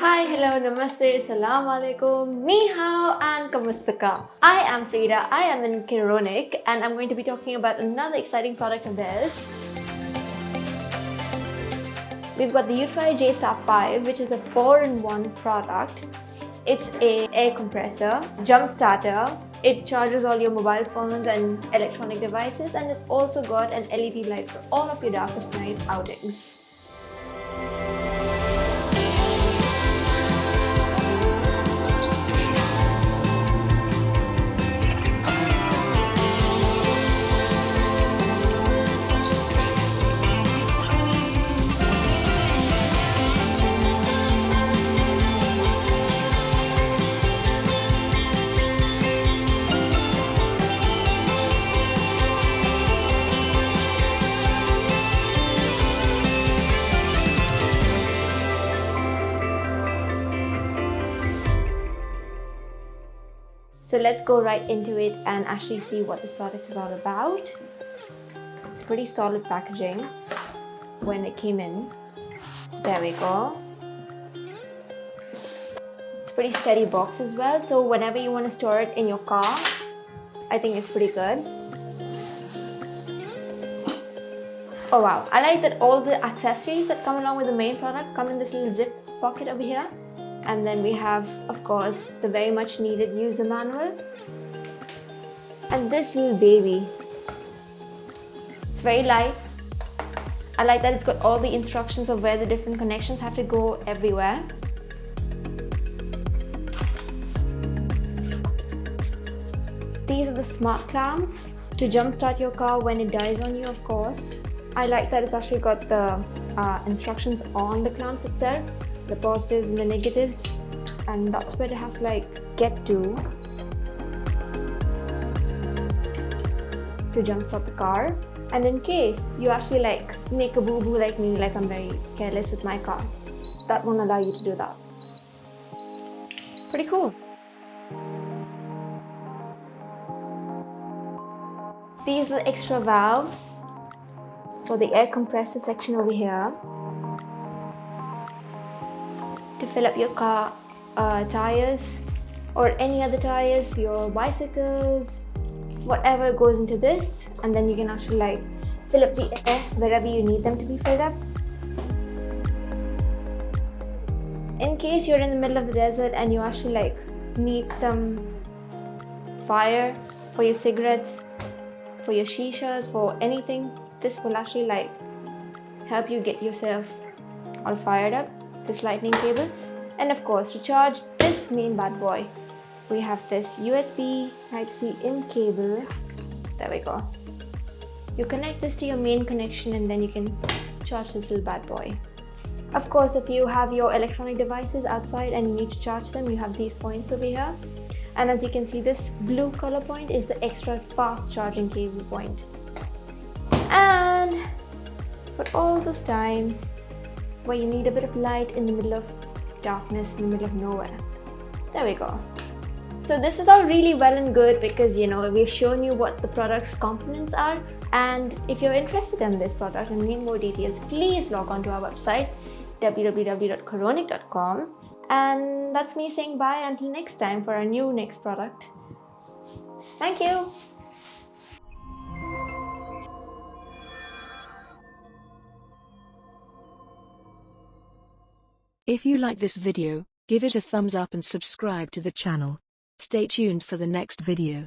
Hi, hello, namaste, salam alaikum, ni hao, and kamusta ka? I am Frida, I am in CARONIC, and I'm going to be talking about another exciting product of theirs. We've got the UTRAI Jstar 5, which is a 4-in-1 product. It's an air compressor, Jumpstarter. It charges all your mobile phones and electronic devices, and it's also got an LED light for all of your darkest night outings. So let's go right into it and actually see what this product is all about. It's pretty solid packaging when it came in. There we go. It's a pretty steady box as well, so whenever you want to store it in your car, I think it's pretty good. Oh wow, I like that all the accessories that come along with the main product come in this little zip pocket over here. And then we have, of course, the very much needed user manual. And this little baby. It's very light. I like that it's got all the instructions of where the different connections have to go everywhere. These are the smart clamps to jumpstart your car when it dies on you, of course. I like that it's actually got the instructions on the clamps itself. The positives and the negatives, and that's where it has to get to jumpstart the car. And in case you actually make a boo-boo like me, like I'm very careless with my car, that won't allow you to do that. Pretty cool. These are the extra valves for the air compressor section over here, to fill up your car tires or any other tires, your bicycles, whatever goes into this, and then you can actually fill up the air wherever you need them to be filled up. In case you're in the middle of the desert and you actually need some fire for your cigarettes, for your shishas, for anything, this will actually help you get yourself all fired up. This lightning cable. And of course, to charge this main bad boy, we have this USB Type-C in cable. There we go. You connect this to your main connection and then you can charge this little bad boy. Of course, if you have your electronic devices outside and you need to charge them, you have these points over here. And as you can see, this blue color point is the extra fast charging cable point. And for all those times where you need a bit of light in the middle of darkness, in the middle of nowhere. There we go. So this is all really well and good because we've shown you what the product's components are, and if you're interested in this product and need more details, please log on to our website www.caronic.com, and that's me saying bye until next time for our next product. Thank you. If you like this video, give it a thumbs up and subscribe to the channel. Stay tuned for the next video.